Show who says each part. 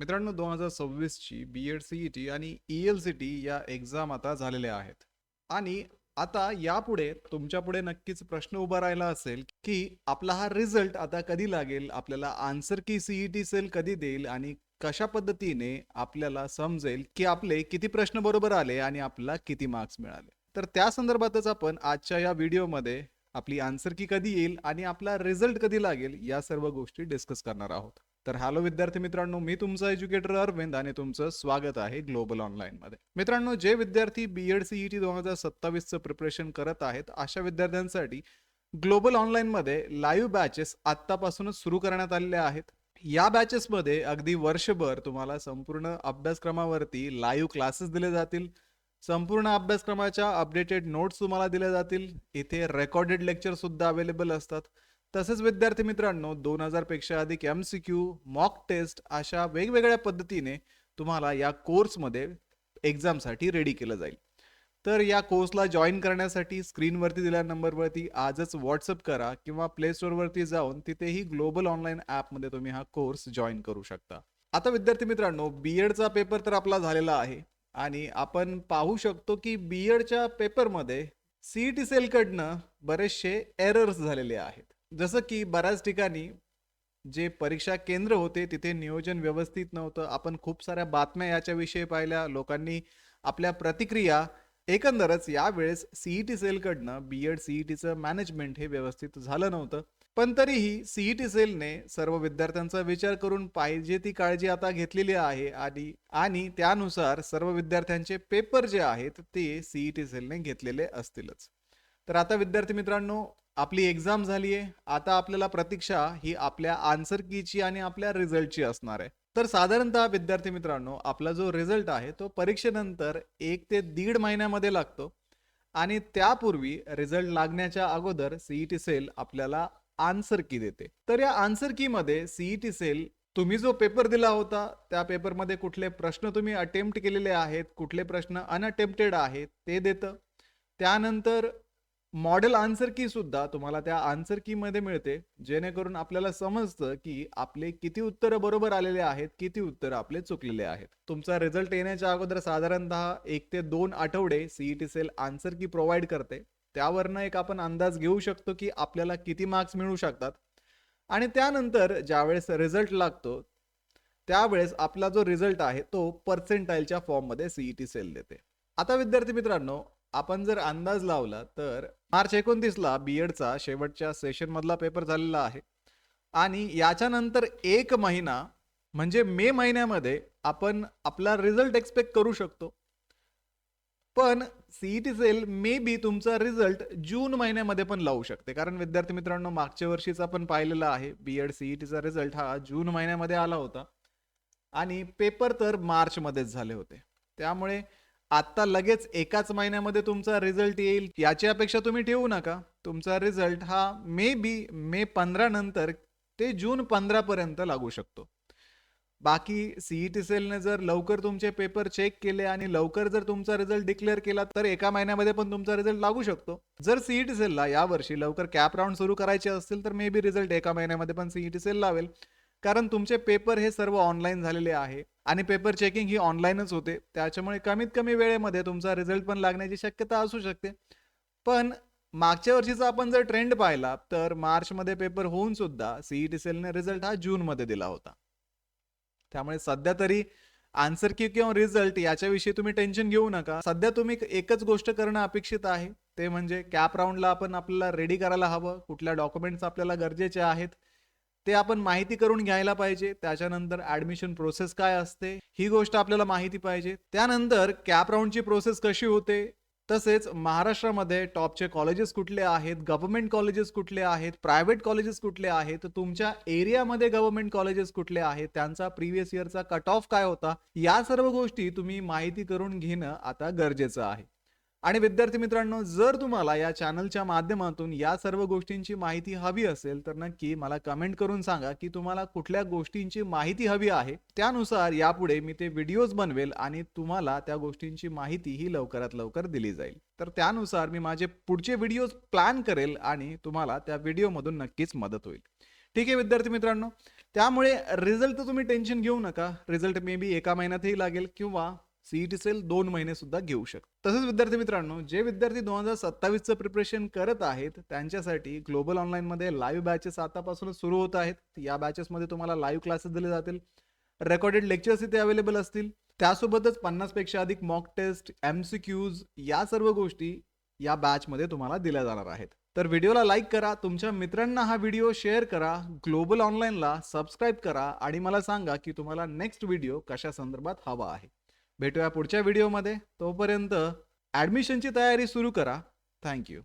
Speaker 1: मित्रांनो 2026 ची B.Ed CET आणि ई-एल-सी-टी या एक्झाम आता झालेल्या आहेत आणि आता यापुढे तुमच्यापुढे नक्कीच प्रश्न उभा राहिला असेल की आपला हा रिझल्ट आता कधी लागेल, आपल्याला आन्सर की सी-ई-टी सेल कधी देईल आणि कशा पद्धतीने आपल्याला समजेल की आपले किती प्रश्न बरोबर आले आणि आपल्याला किती मार्क्स मिळाले. तर त्या संदर्भातच आपण आजच्या या व्हिडिओमध्ये आपली आन्सर की कधी येईल आणि आपला रिझल्ट कधी लागेल या सर्व गोष्टी डिस्कस करणार आहोत. तर हॅलो विद्यार्थी मित्रांनो, मी तुमचा एज्युकेटर अरविंद आणि तुमचं स्वागत आहे ग्लोबल ऑनलाईन मध्ये. मित्रांनो, जे विद्यार्थी बी-एड सी-ई-टी 2027चं प्रिपरेशन करत आहेत अशा विद्यार्थ्यांसाठी ग्लोबल ऑनलाईन मध्ये लाईव्ह बॅचेस आत्तापासूनच सुरू करण्यात आलेल्या आहेत. या बॅचेस मध्ये अगदी वर्षभर तुम्हाला संपूर्ण अभ्यासक्रमावरती लाईव्ह क्लासेस दिले जातील. संपूर्ण अभ्यासक्रमाच्या अपडेटेड नोट्स तुम्हाला दिल्या जातील. इथे रेकॉर्डेड लेक्चर सुद्धा अवेलेबल असतात. तसेच विद्यार्थी मित्रांनो 2000 पेक्षा अधिक MCQ, मॉक टेस्ट अशा वेगवेगळ्या पद्धतीने तुम्हाला या कोर्समध्ये एक्झामसाठी रेडी केलं जाईल. तर या कोर्सला जॉईन करण्यासाठी स्क्रीनवरती दिलेल्या नंबरवरती आजच व्हॉट्सअप करा किंवा प्ले स्टोअरवरती जाऊन तिथेही ग्लोबल ऑनलाईन ॲपमध्ये तुम्ही हा कोर्स जॉईन करू शकता. आता विद्यार्थी मित्रांनो, बी-एडचा पेपर तर आपला झालेला आहे आणि आपण पाहू शकतो की बी-एडच्या पेपरमध्ये सी-ई-टी सेलकडनं बरेचसे एरर्स झालेले आहेत. जसं की बऱ्याच ठिकाणी जे परीक्षा केंद्र होते तिथे नियोजन व्यवस्थित नव्हतं. आपण खूप साऱ्या बातम्या याच्याविषयी पाहिल्या. लोकांनी आपल्या प्रतिक्रिया एकंदरच यावेळेस सी-ई-टी सेलकडनं बी-एड सी-ई-टीचं मॅनेजमेंट हे व्यवस्थित झालं नव्हतं. पण तरीही सी-ई-टी सेलने सर्व विद्यार्थ्यांचा विचार करून पाहिजे ती काळजी आता घेतलेली आहे आणि त्यानुसार सर्व विद्यार्थ्यांचे पेपर जे आहेत ते सी-ई-टी सेलने घेतलेले असतीलच. तर आता विद्यार्थी मित्रांनो, आपली एक्झाम झाली आहे. आता आपल्याला प्रतीक्षा ही आपल्या आन्सर कीची आणि आपल्या रिझल्टची असणार आहे. तर साधारणतः विद्यार्थी मित्रांनो, आपला जो रिझल्ट आहे तो परीक्षेनंतर 1 ते 1.5 महिन्यामध्ये लागतो आणि त्यापूर्वी रिझल्ट लागण्याच्या अगोदर सी-ई-टी सेल आपल्याला आन्सर की देते. तर या आन्सर की मध्ये सी-ई-टी सेल तुम्ही जो पेपर दिला होता त्या पेपरमध्ये कुठले प्रश्न तुम्ही अटेम्प्ट केलेले आहेत, कुठले प्रश्न अनअटेम्प्टेड आहेत ते देतं. त्यानंतर मॉडेल आन्सर की सुद्धा तुम्हाला त्या आन्सर की मध्ये मिळते, जेणेकरून आपल्याला समजतं की आपले किती उत्तरं बरोबर आलेले आहेत, किती उत्तरं आपले चुकलेले आहेत. तुमचा रिझल्ट येण्याच्या अगोदर साधारणतः 1 ते 2 आठवडे सी-ई-टी सेल आन्सर की प्रोव्हाइड करते. त्यावरनं एक आपण अंदाज घेऊ शकतो की आपल्याला किती मार्क्स मिळू शकतात आणि त्यानंतर ज्यावेळेस रिझल्ट लागतो त्यावेळेस आपला जो रिझल्ट आहे तो पर्सेंटाईलच्या फॉर्ममध्ये सी-ई-टी सेल देते. आता विद्यार्थी मित्रांनो, आपण जर अंदाज लावला तर मार्च 29ला बी-एडचा शेवटच्या सेशन मधला पेपर झालेला आहे आणि याच्यानंतर 1 महिना म्हणजे मे महिन्यामध्ये आपण आपला रिझल्ट एक्सपेक्ट करू शकतो. पण सी-ई-टी सेल मे बी तुमचा रिझल्ट जून महिन्यामध्ये पण लावू शकते. कारण विद्यार्थी मित्रांनो, मागच्या वर्षीच आपण पाहिलेलं आहे बी-एड सी-ई-टीचा रिझल्ट हा जून महिन्यामध्ये आला होता आणि पेपर तर मार्चमध्येच झाले होते. त्यामुळे आता लगेच एकाच महिन्यामध्ये तुमचा रिझल्ट येईल याची अपेक्षा तुम्ही ठेवू नका. तुमचा रिझल्ट हा मे बी मे 15 नंतर ते जून 15 पर्यंत लागू शकतो. बाकी सी-ई-टी सेलने जर लवकर तुमचे पेपर चेक केले आणि लवकर जर तुमचा रिझल्ट डिक्लेअर केला तर एका महिन्यामध्ये पण तुमचा रिझल्ट लागू शकतो. जर सी-ई-टी सेलला यावर्षी लवकर कॅप राऊंड सुरू करायचे असतील तर मे बी रिझल्ट एका महिन्यामध्ये पण सी-ई-टी सेल लावेल. कारण तुमचे पेपर हे सर्व ऑनलाईन झालेले आहे आणि पेपर चेकिंग ही ऑनलाईनच होते. त्याच्यामुळे कमीत कमी वेळेमध्ये तुमचा रिझल्ट पण लागण्याची शक्यता असू शकते. पण मागच्या वर्षीचा आपण जर ट्रेंड पाहिला तर मार्चमध्ये पेपर होऊन सुद्धा सी-ई-टी सेलने रिझल्ट हा जूनमध्ये दिला होता. त्यामुळे सध्या तरी आन्सर की किंवा रिझल्ट याच्याविषयी तुम्ही टेन्शन घेऊ नका. सध्या तुम्ही एकच गोष्ट करणं अपेक्षित आहे, ते म्हणजे कॅप राऊंडला आपण आपल्याला रेडी करायला हवं. कुठल्या डॉक्युमेंट्स आपल्याला गरजेचे आहेत ते आपण माहिती करून घ्यायला पाहिजे. त्याच्यानंतर ऍडमिशन प्रोसेस काय असते ही गोष्ट आपल्याला माहिती पाहिजे. त्यानंतर कॅप राऊंडची प्रोसेस कशी होते, तसेच महाराष्ट्रामध्ये टॉपचे कॉलेजेस कुठले आहेत, गव्हर्नमेंट कॉलेजेस कुठले आहेत, प्रायव्हेट कॉलेजेस कुठले आहेत, तुमच्या एरियामध्ये गव्हर्नमेंट कॉलेजेस कुठले आहेत, त्यांचा प्रिव्हियस इयरचा कट ऑफ काय होता, या सर्व गोष्टी तुम्ही माहिती करून घेणं आता गरजेचं आहे. आणि विद्यार्थी मित्रांनो, जर तुम्हाला या चॅनलच्या माध्यमातून या सर्व गोष्टींची माहिती हवी असेल तर नक्की मला कमेंट करून सांगा की तुम्हाला कुठल्या गोष्टींची माहिती हवी आहे. त्यानुसार यापुढे मी ते व्हिडिओज बनवेल आणि तुम्हाला त्या गोष्टींची माहिती ही लवकरात लवकर दिली जाईल. तर त्यानुसार मी माझे पुढचे व्हिडिओज प्लॅन करेल आणि तुम्हाला त्या व्हिडिओमधून नक्कीच मदत होईल. ठीक आहे विद्यार्थी मित्रांनो, त्यामुळे रिझल्ट तर तुम्ही टेन्शन घेऊ नका. रिझल्ट मे बी एका महिन्यातही लागेल किंवा सीईटी सेल 2 महिने सुद्धा घेऊ शकतो. तसंच विद्यार्थी मित्रांनो, जे विद्यार्थी 2027चं प्रिपरेशन करत आहेत त्यांच्यासाठी ग्लोबल ऑनलाईनमध्ये लाईव्ह बॅचेस आतापासूनच सुरू होत आहेत. या बॅचेसमध्ये तुम्हाला लाईव्ह क्लासेस दिले जातील. रेकॉर्डेड लेक्चर्स इथे अवेलेबल असतील. त्यासोबतच 50 पेक्षा अधिक मॉक टेस्ट, MCQs या सर्व गोष्टी या बॅचमध्ये तुम्हाला दिल्या जाणार आहेत. तर व्हिडिओला लाईक करा, तुमच्या मित्रांना हा व्हिडिओ शेअर करा, ग्लोबल ऑनलाईनला सबस्क्राईब करा आणि मला सांगा की तुम्हाला नेक्स्ट व्हिडिओ कशा संदर्भात हवा आहे. भेटूया पुढच्या व्हिडिओमध्ये. तोपर्यंत ॲडमिशनची तयारी सुरू करा. थँक्यू.